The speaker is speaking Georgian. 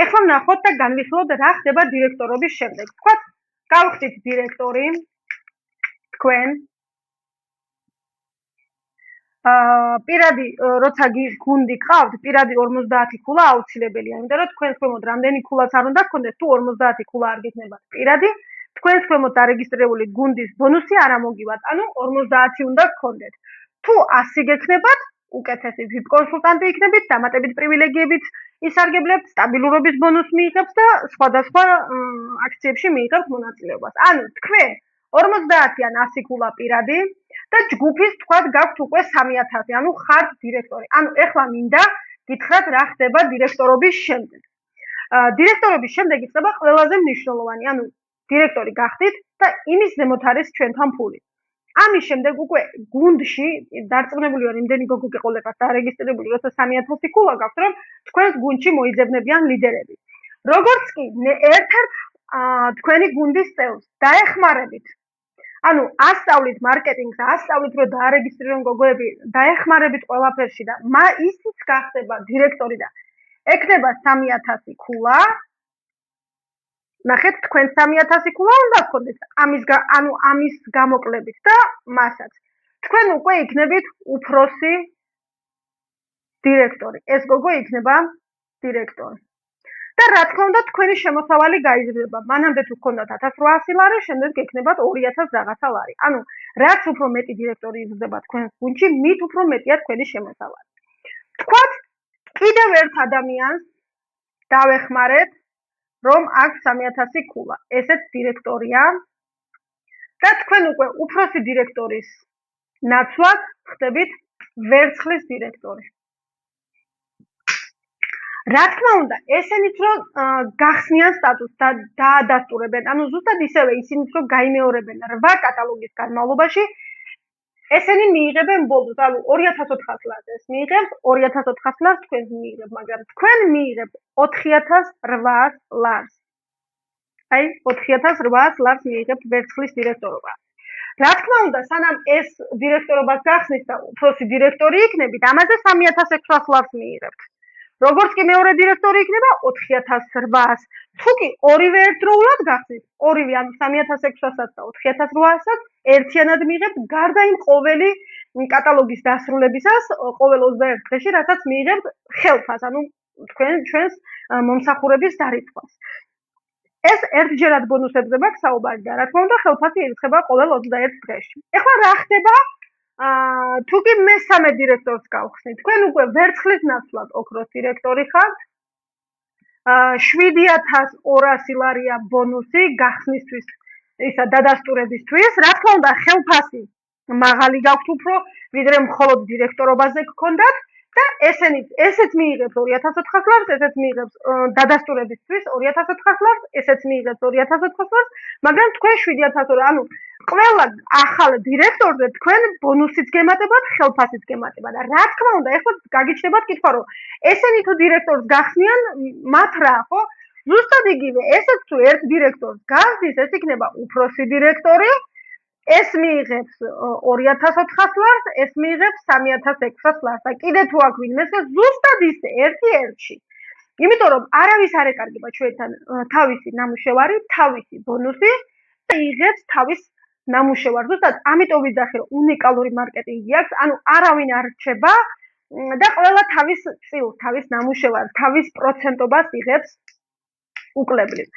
ეხლა ვნახოთ და განვიხილოთ რა ხდება დირექტორობის შემდეგ. თქვათ, გავხდით დირექტორი, თქვენ პირადი როცა გუნდი ყავთ, პირადი 50 ქულა აუცილებელია, იმიტომ რომ თქვენს ქვემოთ რამდენი ქულაც არ უნდა გქონდეს, თუ 50 ქულა არ გექნებათ პირადი, თქვენს ქვემოთ დარეგისტრირებული გუნდის ბონუსი არ ამოგივათ, ანუ 50 უნდა გქონდეთ. თუ 100 გექნებათ, უკეთესი VIP კონსულტანტი იქნებით, დამატებით პრივილეგიებით ისარგებლებთ, სტაბილურობის ბონუსს მიიღებთ და სხვადასხვა აქციებში მიიღებთ მონაწილეობას. ანუ თქვენ 50 ან 100 ქულა პირადი და ჯგუფის თქვათ გაქვთ უკვე 3000, ანუ ხართ დირექტორი. ანუ ეხლა მინდა გითხრათ რა ხდება დირექტორობის შემდეგ. დირექტორობის შემდეგ იქნება ყველაზე მნიშვნელოვანი, ანუ დირექტორი გახდით და იმის ზემოთ არის ჩვენთან ფული. ამის შემდეგ უკვე გუნდში დარწმუნებული ვარ, იმდენი გოგო გეყოლებათ დარეგისტრირებული, როცა 3000 ქულა გაქვთ, რომ თქვენს გუნდში მოიძებნებიან ლიდერები. როგორც კი ერთ-ერთ თქვენი გუნდის წევრს დაეხმარებით, ანუ ასწავლით მარკეტინგს, ასწავლით რომ დაარეგისტრირონ გოგოები, დაეხმარებით ყველაფერში და ისიც გახდება დირექტორი და ეკნება 3000 ქულა. ნახეთ, თქვენ 3000 ქულა უნდა გქონდეს ამის გამოკლებით და მასაც. თქვენ უკვე იქნებით უფროსი დირექტორი. ეს გოგო იქნება დირექტორი. და რა თქმა უნდა, თქვენი შემოსავალი გაიზრდება. მანამდე თუ გქონდათ 1800 ლარი, შემდეგ გექნებათ 2000 რაღაცა ლარი. ანუ რაც უფრო მეტი დირექტორი იზრდება თქვენს გუნდში, მით უფრო მეტია თქვენი შემოსავალი. თქვათ, კიდევ ერთ ადამიანს დავეხმარეთ, რომ აქვს 3000 ქულა. ესეც დირექტორია და თქვენ უკვე უფროსი დირექტორის ნაცვლად ხდებით ვერცხლის დირექტორი. რა თქმა უნდა, ესენიც რომ გახსნიან სტატუსს და დაადასტურებენ, ანუ ზუსტად ისევე ისინიც რომ გაიმეორებენ 8 კატალოგის განმავლობაში, ესენი მიიღებენ ბონუსს, ანუ 2400 ლარს ეს მიიღებს, 2400 ლარს თქვენ მიიღებთ, მაგრამ თქვენ მიიღებთ 4800 ლარს. აი, 4800 ლარს მიიღებთ ვერცხლის დირექტორობა. რა თქმა უნდა, სანამ ეს დირექტორობას გახსნით და უფროსი დირექტორი იქნებით, ამაზე 3600 ლარს მიიღებთ. როგორც კი მეორე დირექტორი იქნება 4800. თუ კი ორივე ერთდროულად გახსნით, ორივე ანუ 3600-საც და 4800-საც ერთიანად მიიღებთ, გარდა იმ ყოველი კატალოგის დასრულებისას, ყოველ 21 დღეში, რასაც მიიღებთ ხელფას, ანუ ჩვენს მომსახურების დარიცხვას. ეს ერთჯერად ბონუსებზე მაქვს საუბარი და რა თქმა უნდა, ხელფასი ირიცხება ყოველ 21 დღეში. ეხლა რა ხდება? თუ კი მესამე დირექტორს გავხსნით, თქვენ უკვე ვერცხლის ნაცვლად ოქროს დირექტორი ხართ. 7200 ლარია ბონუსი გახსნისთვის, ისა დადასტურებისთვის. რა თქმა უნდა, ხელფასი მაღალი გაქვთ უფრო, ვიდრე მხოლოდ დირექტორობაზე გქონდათ და ესეც მიიღებს 2400 ლარს, ესეც მიიღებს დადასტურებისთვის 2400 ლარს, ესეც მიიღებს 2400 ლარს, მაგრამ თქვენ 7200, ანუ ყველა ახალ დირექტორზე თქვენ ბონუსიც გემატებათ, ხელფასიც გემატებათ და რა თქმა უნდა, ეხლა გაგიჩნდებათ კითხვა, რომ ესენი თუ დირექტორს გახსნიან, მათ რა, ხო? ზუსტად იგივე, ესეც თუ ერთ დირექტორს გახსნის, ეს იქნება უფროსი დირექტორი, ეს მიიღებს 2400 ლარს, ეს მიიღებს 3600 ლარს და კიდე თუ აქ ვინმეს ზუსტად ისე ერთ-ერთში. იმიტომ რომ არავის არ ეკარგება ჩვენთან თავისი ნამუშევარი, თავისი ბონუსი და იღებს თავის ნამუშევარს. ზუსტად ამიტომ ვიძახი, რომ უნიკალური მარკეტინგი აქვს, ანუ არავინ არ რჩება და ყველა თავის წილს, თავის ნამუშევარს, თავის პროცენტობას იღებს უკლებლივ.